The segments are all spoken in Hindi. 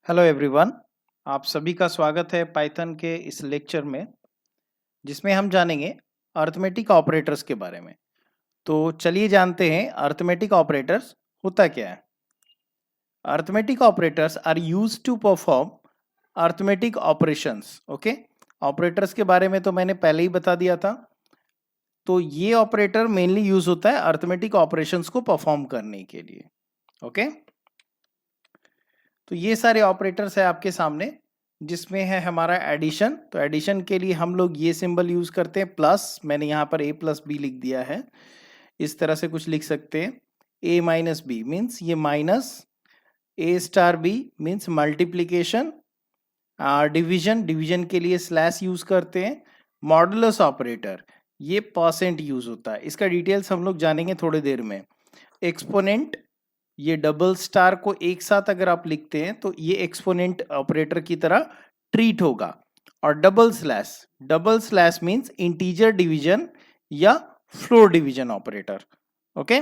हेलो एवरीवन, आप सभी का स्वागत है पाइथन के इस लेक्चर में जिसमें हम जानेंगे अरिथमेटिक ऑपरेटर्स के बारे में। तो चलिए जानते हैं अरिथमेटिक ऑपरेटर्स होता क्या है। Arithmetic operators are used to perform arithmetic operations. Okay, operators के बारे में तो मैंने पहले ही बता दिया था। तो ये ऑपरेटर मेनली यूज होता है अरिथमेटिक ऑपरेशंस को परफॉर्म करने के लिए। ओके, तो ये सारे ऑपरेटर्स है आपके सामने, जिसमें है हमारा एडिशन। तो एडिशन के लिए हम लोग ये सिंबल यूज करते हैं प्लस। मैंने यहाँ पर a प्लस बी लिख दिया है। इस तरह से कुछ लिख सकते हैं, a माइनस बी मीन्स ये minus, a star b means multiplication. Division, division के लिए स्लैश यूज करते हैं। मॉडुलस ऑपरेटर ये परसेंट यूज होता है, इसका डिटेल्स हम लोग जानेंगे थोड़ी देर में। एक्सपोनेंट, ये डबल स्टार को एक साथ अगर आप लिखते हैं तो ये एक्सपोनेंट ऑपरेटर की तरह ट्रीट होगा। और double slash means integer division या फ्लोर डिवीजन ऑपरेटर। ओके,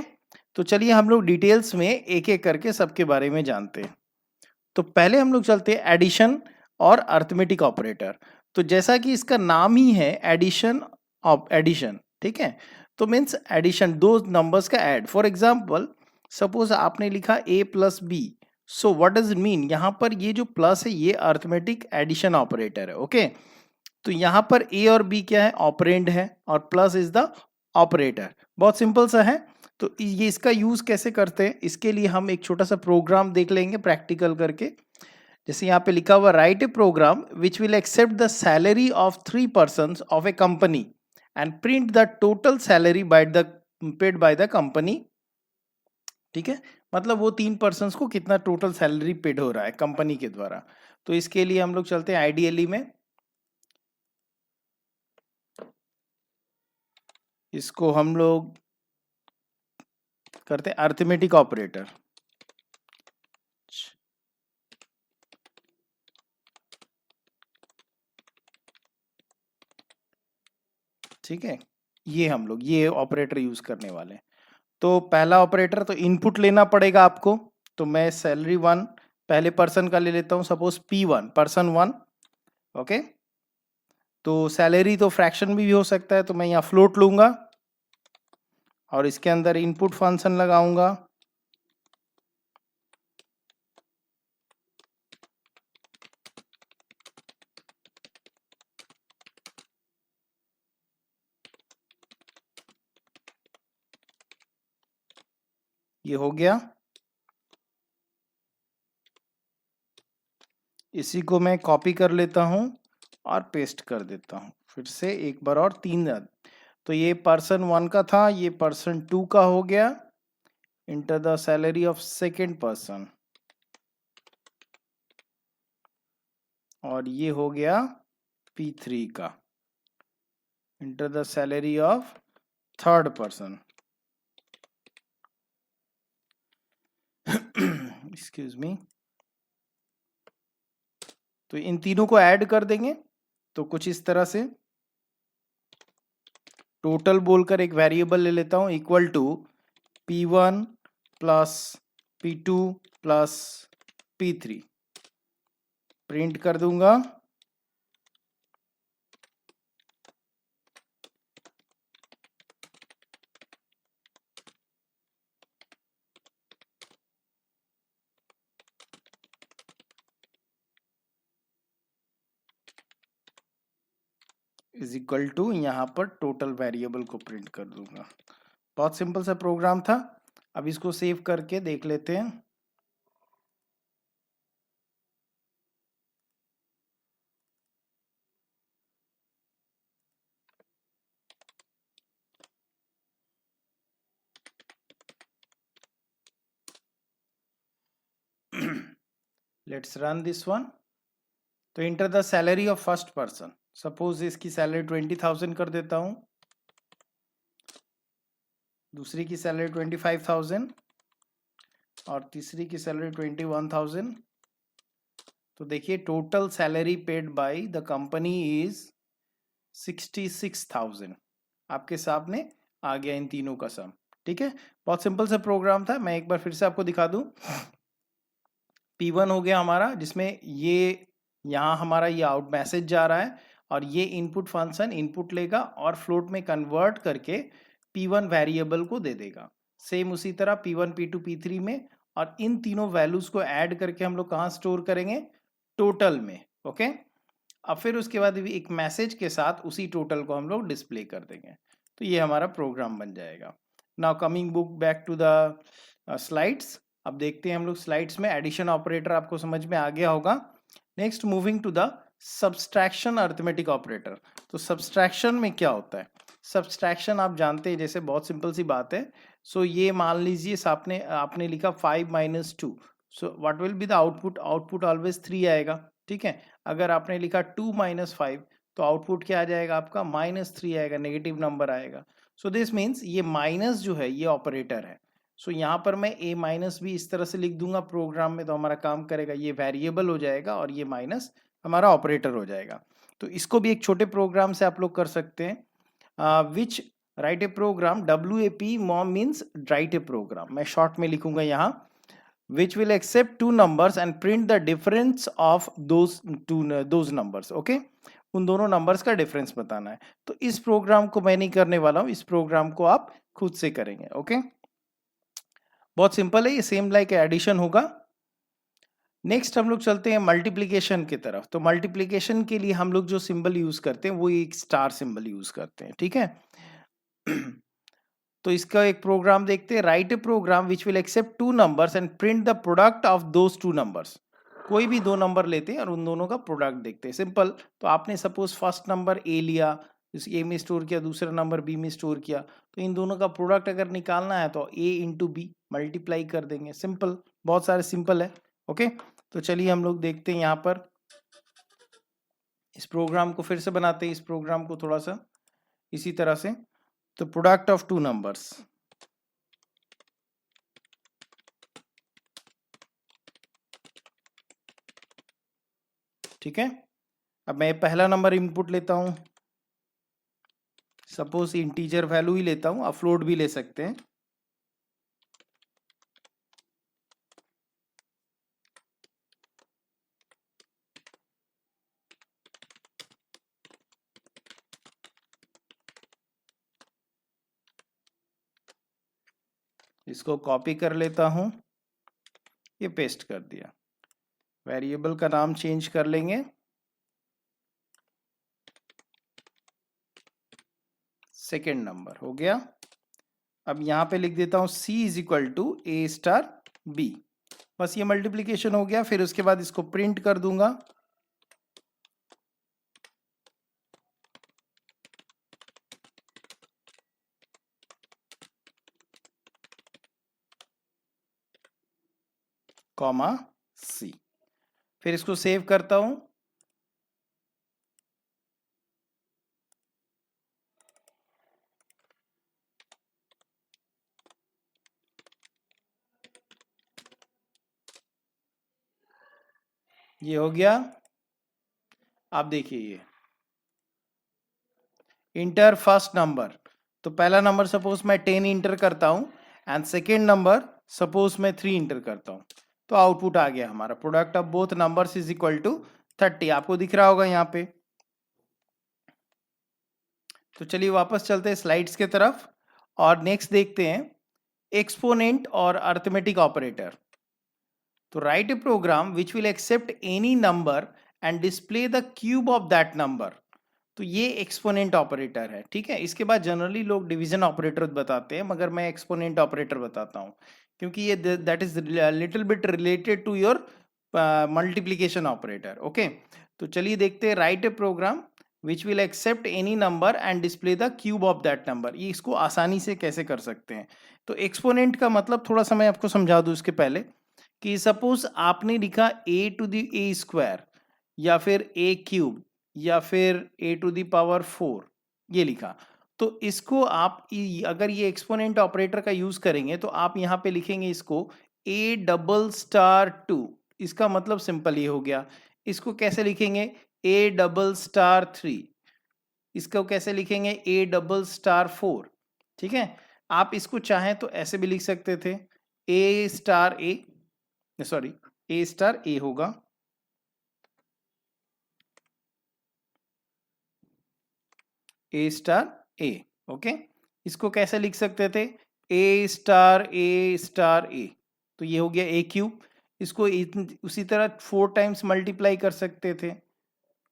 तो चलिए हम लोग डिटेल्स में एक एक करके सबके बारे में जानते हैं। तो पहले हम लोग चलते हैं एडिशन और अरिथमेटिक ऑपरेटर। तो जैसा कि इसका नाम ही है एडिशन, एडिशन, ठीक है। तो मीन्स एडिशन, दो नंबर्स का ऐड। फॉर एग्जाम्पल सपोज आपने लिखा a plus b, so what does it mean, यहाँ पर ये जो प्लस है ये अरिथमेटिक एडिशन ऑपरेटर है। ओके, तो यहाँ पर a और b क्या है, ऑपरेंड है, और प्लस इज द ऑपरेटर। बहुत सिंपल सा है। तो ये इसका यूज कैसे करते हैं, इसके लिए हम एक छोटा सा प्रोग्राम देख लेंगे प्रैक्टिकल करके। जैसे यहाँ पे लिखा हुआ, write a program which will accept the salary of 3 persons of a company and print the total salary paid by the company. ठीक है, मतलब वो 3 पर्सन्स को कितना टोटल सैलरी पेड हो रहा है कंपनी के द्वारा। तो इसके लिए हम लोग चलते हैं आईडीएलई में। इसको हम लोग करते हैं अरिथमेटिक ऑपरेटर। ठीक है, ये हम लोग ये ऑपरेटर यूज करने वाले हैं। तो पहला ऑपरेटर, तो इनपुट लेना पड़ेगा आपको। तो मैं सैलरी 1 पहले पर्सन का ले लेता हूं, सपोज P1 पर्सन 1। ओके, तो सैलरी तो फ्रैक्शन भी हो सकता है, तो मैं यहाँ फ्लोट लूंगा और इसके अंदर इनपुट फंक्शन लगाऊंगा। ये हो गया। इसी को मैं कॉपी कर लेता हूं और पेस्ट कर देता हूं फिर से एक बार और 3। तो ये पर्सन 1 का था, ये पर्सन 2 का हो गया। Inter the salary of second person, और ये हो गया P3 का। Inter the salary of third person, excuse me. तो इन तीनों को ऐड कर देंगे, तो कुछ इस तरह से टोटल बोलकर एक वेरिएबल ले लेता हूं, equal to P1 plus P2 plus P3, print कर दूंगा। इज इक्वल टू, यहाँ पर टोटल वेरिएबल को प्रिंट कर दूंगा। बहुत सिंपल सा प्रोग्राम था। अब इसको सेव करके देख लेते हैं। Let's run this one. तो enter the salary of first person, suppose इसकी सैलरी 20,000 कर देता हूं, दूसरी की सैलरी 25,000 और तीसरी की सैलरी 21,000। तो देखिए total salary paid by the company is 66,000। आपके सामने आ गया इन तीनों का सम। ठीक है, बहुत सिंपल सा प्रोग्राम था। मैं एक बार फिर से आपको दिखा दूं। P1 हो गया हमारा, जिसमें ये यहाँ हमारा ये आउट मैसेज जा रहा है और ये इनपुट फंक्शन इनपुट लेगा और फ्लोट में कन्वर्ट करके P1 वेरिएबल को दे देगा। सेम उसी तरह P1 P2 P3 में, और इन तीनों वैल्यूज को ऐड करके हम लोग कहाँ स्टोर करेंगे, टोटल में। ओके, अब फिर उसके बाद भी एक मैसेज के साथ उसी टोटल को हम लोग डिस्प्ले कर देंगे। तो ये हमारा प्रोग्राम बन जाएगा। Now coming book back to the slides. अब देखते हैं हम लोग स्लाइड्स में एडिशन ऑपरेटर आपको समझ में आ गया होगा। Next moving to the subtraction arithmetic operator. तो सब्सट्रैक्शन में क्या होता है? सब्सट्रैक्शन आप जानते हैं, जैसे बहुत सिंपल सी बात है। सो ये मान लीजिए आपने लिखा 5 - 2, so what will be the output? Output always 3 आएगा, ठीक है। अगर आपने लिखा 2 - 5 तो आउटपुट क्या आ जाएगा आपका? -3 आएगा, नेगेटिव नंबर आएगा। सो दिस मीन्स ये माइनस जो है ये ऑपरेटर है। सो यहाँ पर मैं a माइनस भी इस तरह से लिख दूंगा प्रोग्राम में, तो हमारा काम करेगा, ये वेरिएबल हो जाएगा और ये माइनस हमारा ऑपरेटर हो जाएगा। तो इसको भी एक छोटे प्रोग्राम से आप लोग कर सकते हैं। Which write a program, WAP mom means write a program, मैं शॉर्ट में लिखूंगा यहाँ, which will accept two numbers and print the difference of those numbers। okay, उन दोनों नंबर्स का डिफरेंस बताना है। तो इस प्रोग्राम को मैं नहीं करने वाला हूं, इस प्रोग्राम को आप खुद से करेंगे। ओके, बहुत सिंपल है, ये सेम लाइक एडिशन होगा। नेक्स्ट हम लोग चलते हैं मल्टीप्लिकेशन की तरफ। तो मल्टीप्लिकेशन के लिए हम लोग जो सिंबल यूज करते हैं वो एक स्टार सिंबल यूज करते हैं, ठीक है। तो इसका एक प्रोग्राम देखते हैं। Write a program which will accept two numbers and print the product of those two numbers. कोई भी दो नंबर लेते हैं और उन दोनों का प्रोडक्ट देखते हैं, सिंपल। तो आपने सपोज फर्स्ट नंबर ए लिया, ए में स्टोर किया, दूसरा नंबर बी में स्टोर किया, तो इन दोनों का प्रोडक्ट अगर निकालना है तो ए इंटू बी मल्टीप्लाई कर देंगे, सिंपल, बहुत सारे सिंपल है। ओके, तो चलिए हम लोग देखते हैं यहाँ पर इस प्रोग्राम को फिर से बनाते हैं, इस प्रोग्राम को थोड़ा सा इसी तरह से। तो प्रोडक्ट ऑफ टू नंबर्स, ठीक है। अब मैं पहला नंबर इनपुट लेता हूं, सपोज इंटीजर वैल्यू ही लेता हूं, आप फ्लोट भी ले सकते हैं। इसको कॉपी कर लेता हूं, ये पेस्ट कर दिया। वेरिएबल का नाम चेंज कर लेंगे, सेकेंड नंबर हो गया। अब यहां पे लिख देता हूं C = A स्टार B, बस ये मल्टीप्लिकेशन हो गया। फिर उसके बाद इसको प्रिंट कर दूंगा, कॉमा C। फिर इसको सेव करता हूं, ये हो गया। आप देखिए ये इंटर फर्स्ट नंबर, तो पहला नंबर सपोज मैं 10 इंटर करता हूं एंड सेकेंड नंबर सपोज मैं 3 इंटर करता हूं, तो आउटपुट आ गया हमारा product of both numbers is equal to 30। आपको दिख रहा होगा यहाँ पे। तो चलिए वापस चलते हैं स्लाइड्स के तरफ और नेक्स्ट देखते हैं एक्सपोनेंट और अरिथमेटिक ऑपरेटर। तो write a program which will accept any number and display the cube of that number. तो ये एक्सपोनेंट ऑपरेटर है, ठीक है। इसके बाद जनरली लोग डिवीजन ऑपरेटर बताते हैं, मगर मैं एक्सपोनेंट ऑपरेटर बताता हूं क्योंकि ये that is little bit related to your multiplication operator. Okay, तो चलिए देखते हैं write a program which will accept any number and display the cube of that number. ये इसको आसानी से कैसे कर सकते हैं? तो एक्सपोनेंट का मतलब थोड़ा सा मैं आपको समझा दूं इसके पहले, कि सपोज आपने लिखा a² या फिर a³ या फिर a⁴ ये लिखा, तो इसको आप अगर ये एक्सपोनेंट ऑपरेटर का यूज करेंगे तो आप यहाँ पे लिखेंगे इसको a�2। इसका मतलब सिंपल ये हो गया। इसको कैसे लिखेंगे? a�3। इसको कैसे लिखेंगे? a�4। ठीक है, आप इसको चाहें तो ऐसे भी लिख सकते थे a∆a, सॉरी ए स्टार ए होगा, ए स्टार ए। ओके, इसको कैसे लिख सकते थे, ए स्टार ए, तो ये हो गया ए क्यूब। इसको उसी तरह 4 टाइम्स मल्टीप्लाई कर सकते थे,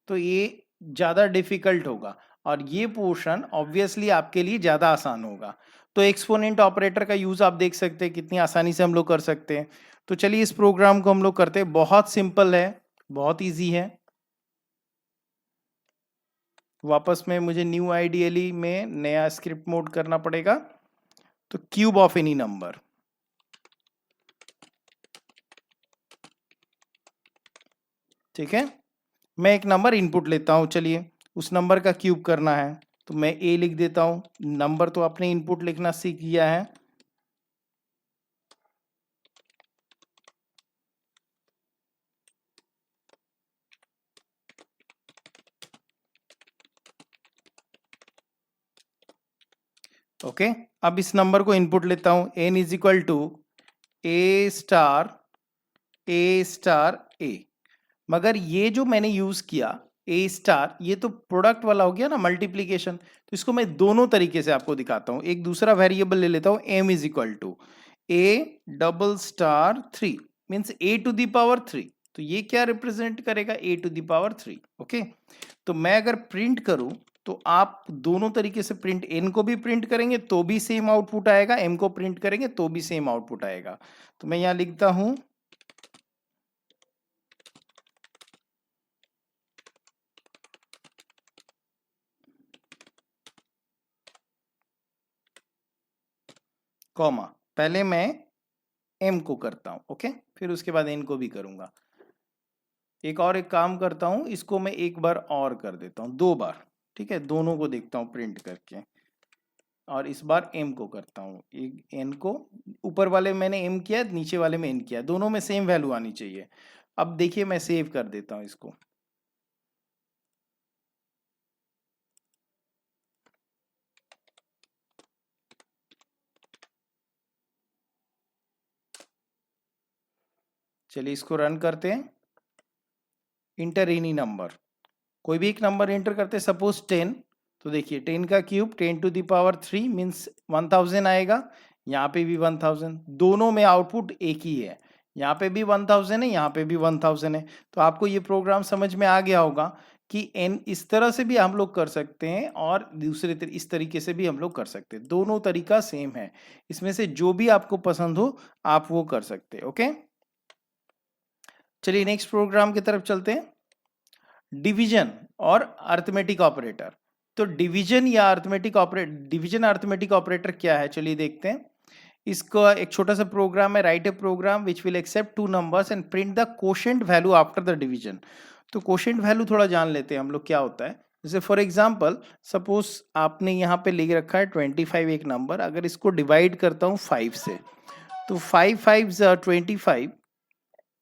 तो ये ज्यादा डिफिकल्ट होगा और ये पोर्शन ऑब्वियसली आपके लिए ज्यादा आसान होगा। तो एक्सपोनेंट ऑपरेटर का यूज आप देख सकते हैं कितनी आसानी से हम लोग कर सकते हैं। तो चलिए इस प्रोग्राम को हम लोग करते हैं, बहुत सिंपल है, बहुत इजी है। वापस में मुझे न्यू आईडीएलई में नया स्क्रिप्ट मोड करना पड़ेगा। तो क्यूब ऑफ एनी नंबर, ठीक है, मैं एक नंबर इनपुट लेता हूं, चलिए उस नंबर का क्यूब करना है तो मैं ए लिख देता हूं। नंबर तो आपने इनपुट लिखना सीख गया है। ओके, अब इस नंबर को इनपुट लेता हूं, n is equal to a star a. मगर ये जो मैंने यूज किया ए स्टार, ये तो प्रोडक्ट वाला हो गया ना, मल्टीप्लीकेशन। तो इसको मैं दोनों तरीके से आपको दिखाता हूं। एक दूसरा वेरिएबल ले लेता हूं, m is equal to a double star 3 means a to the power 3। तो ये क्या रिप्रेजेंट करेगा, a to the power 3। Okay, तो मैं अगर प्रिंट करूं तो आप दोनों तरीके से प्रिंट, n को भी प्रिंट करेंगे तो भी सेम आउटपुट आएगा, m को प्रिंट करेंगे तो भी सेम आउटपुट आएगा। तो मैं यहां लिखता हूं कॉमा, पहले मैं m को करता हूं, ओके, फिर उसके बाद n को भी करूंगा। एक काम करता हूं, इसको मैं एक बार और कर देता हूं, 2 बार, ठीक है, दोनों को देखता हूं प्रिंट करके। और इस बार m को करता हूं, एक n को, ऊपर वाले मैंने m किया, नीचे वाले में n किया, दोनों में सेम वैल्यू आनी चाहिए। अब देखिए मैं सेव कर देता हूं इसको। चलिए इसको रन करते हैं। इंटर एनी नंबर, कोई भी एक नंबर एंटर करते हैं, सपोज 10। तो देखिए 10 का cube 10 to the power 3 means 1000 आएगा, यहाँ पे भी 1000, दोनों में आउटपुट एक ही है, यहाँ पे भी 1000 है, यहाँ पे भी 1000 है। तो आपको ये प्रोग्राम समझ में आ गया होगा कि n इस तरह से भी हम लोग कर सकते हैं और दूसरे इस तरीके से भी हम लोग कर सकते हैं, दोनों तरीका सेम है। इसमें से जो भी आपको पसंद हो आप वो कर सकते हैं। ओके, चलिए नेक्स्ट प्रोग्राम की तरफ चलते हैं, डिवीजन और अर्थमेटिक ऑपरेटर। तो डिवीजन अर्थमेटिक ऑपरेटर क्या है, चलिए देखते हैं। इसका एक छोटा सा प्रोग्राम है, write a program which will accept 2 numbers and print the quotient value after the division. तो कोशेंट वैल्यू थोड़ा जान लेते हैं हम लोग क्या होता है। जैसे फॉर एग्जांपल सपोज आपने यहाँ पे लिख रखा है 25 एक नंबर, अगर इसको डिवाइड करता हूँ 5 से, तो 5 5s are 25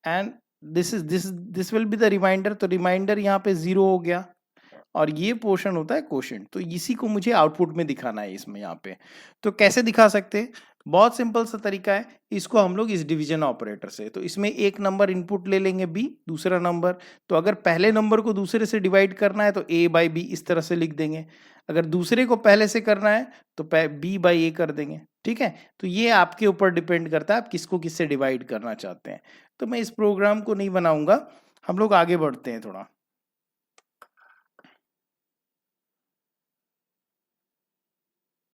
and this will be the remainder. तो रिमाइंडर यहाँ पे 0 हो गया और ये पोर्शन होता है कोशेंट। तो इसी को मुझे आउटपुट में दिखाना है इसमें यहाँ पे। तो कैसे दिखा सकते हैं, बहुत सिंपल सा तरीका है, इसको हम लोग इस डिवीजन ऑपरेटर से, तो इसमें एक नंबर इनपुट ले लेंगे b, दूसरा नंबर, तो अगर पहले नंबर को दूसरे से डिवाइड करना है तो a बाई b इस तरह से लिख देंगे, अगर दूसरे को पहले से करना है तो b बाई a कर देंगे, ठीक है। तो ये आपके ऊपर डिपेंड करता है आप किसको किससे डिवाइड करना चाहते हैं। तो मैं इस प्रोग्राम को नहीं बनाऊंगा, हम लोग आगे बढ़ते हैं थोड़ा।